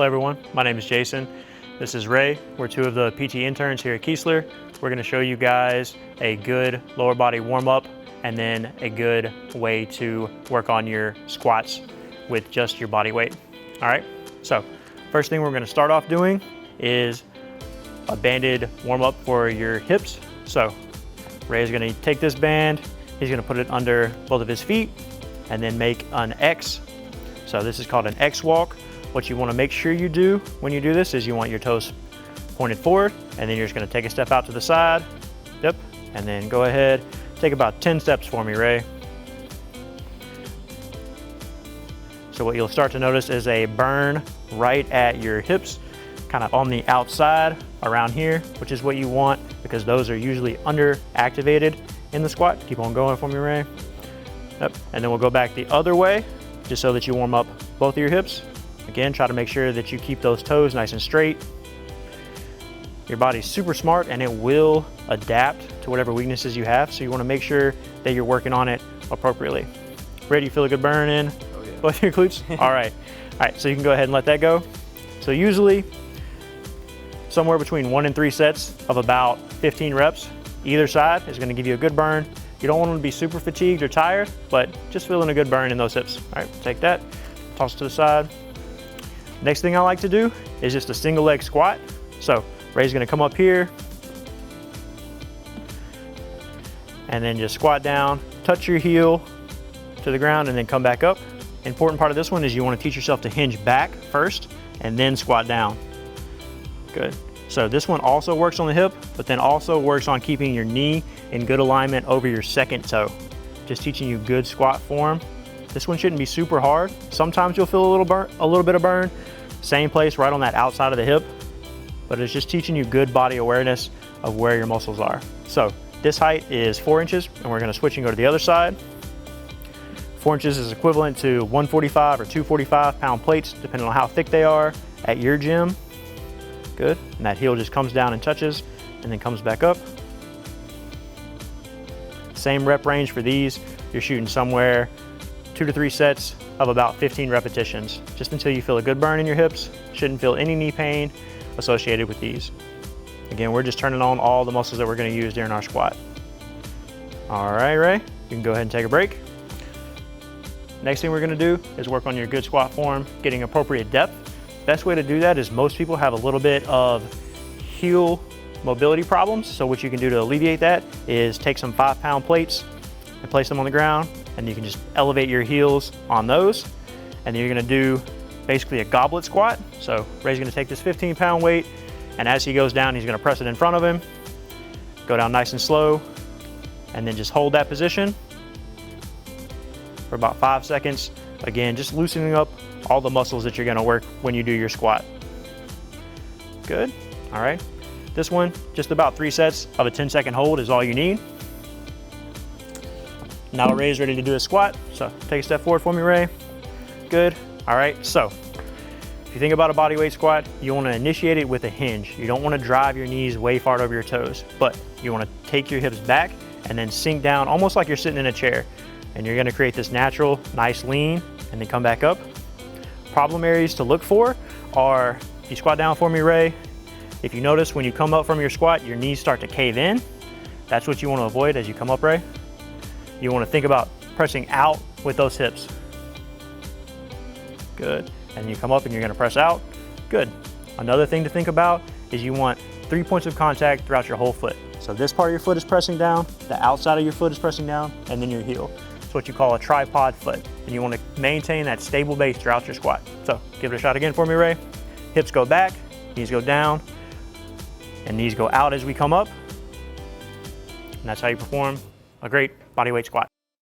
Hello everyone, my name is Jason. This is Ray. We're two of the PT interns here at Keesler. We're going to show you guys a good lower body warm-up and then a good way to work on your squats with just your body weight. All right, so first thing we're going to start off doing is a banded warm-up for your hips. So Ray is going to take this band, he's going to put it under both of his feet and then make an X. So this is called an X walk. What you want to make sure you do when you do this is you want your toes pointed forward, and then you're just going to take a step out to the side. Yep, and then go ahead, take about 10 steps for me, Ray. So what you'll start to notice is a burn right at your hips, kind of on the outside around here, which is what you want because those are usually under activated in the squat. Keep on going for me, Ray. Yep, and then we'll go back the other way just so that you warm up both of your hips. Again, try to make sure that you keep those toes nice and straight. Your body's super smart and it will adapt to whatever weaknesses you have, so you want to make sure that you're working on it appropriately. Ready? You feel a good burn in both your glutes? All right, so you can go ahead and let that go. So usually somewhere between 1 and 3 sets of about 15 reps either side is going to give you a good burn. You don't want them to be super fatigued or tired, but just feeling a good burn in those hips. All right, take that, toss it to the side. Next thing I like to do is just a single leg squat. So Ray's gonna come up here and then just squat down, touch your heel to the ground and then come back up. Important part of this one is you wanna teach yourself to hinge back first and then squat down. Good. So this one also works on the hip, but then also works on keeping your knee in good alignment over your second toe. Just teaching you good squat form. This one shouldn't be super hard. Sometimes you'll feel a little bit of burn. Same place right on that outside of the hip, but it's just teaching you good body awareness of where your muscles are. So this height is 4 inches and we're gonna switch and go to the other side. 4 inches is equivalent to 145 or 245 pound plates, depending on how thick they are at your gym. Good, and that heel just comes down and touches and then comes back up. Same rep range for these. You're shooting somewhere 2 to 3 sets of about 15 repetitions, just until you feel a good burn in your hips. Shouldn't feel any knee pain associated with these. Again, we're just turning on all the muscles that we're gonna use during our squat. All right, Ray, you can go ahead and take a break. Next thing we're gonna do is work on your good squat form, getting appropriate depth. Best way to do that is most people have a little bit of heel mobility problems. So what you can do to alleviate that is take some 5-pound plates and place them on the ground, and you can just elevate your heels on those. And then you're gonna do basically a goblet squat. So Ray's gonna take this 15-pound weight, and as he goes down, he's gonna press it in front of him, go down nice and slow, and then just hold that position for about 5 seconds. Again, just loosening up all the muscles that you're gonna work when you do your squat. Good, all right. This one, just about 3 sets of a 10-second hold is all you need. Now Ray's ready to do a squat, so take a step forward for me, Ray. Good, all right, so if you think about a bodyweight squat, you wanna initiate it with a hinge. You don't wanna drive your knees way far over your toes, but you wanna take your hips back and then sink down almost like you're sitting in a chair. And you're gonna create this natural, nice lean and then come back up. Problem areas to look for are, if you squat down for me, Ray, if you notice when you come up from your squat, your knees start to cave in. That's what you wanna avoid as you come up, Ray. You want to think about pressing out with those hips. Good. And you come up and you're going to press out. Good. Another thing to think about is you want 3 points of contact throughout your whole foot. So this part of your foot is pressing down, the outside of your foot is pressing down, and then your heel. It's what you call a tripod foot. And you want to maintain that stable base throughout your squat. So give it a shot again for me, Ray. Hips go back, knees go down, and knees go out as we come up. And that's how you perform a great bodyweight squat.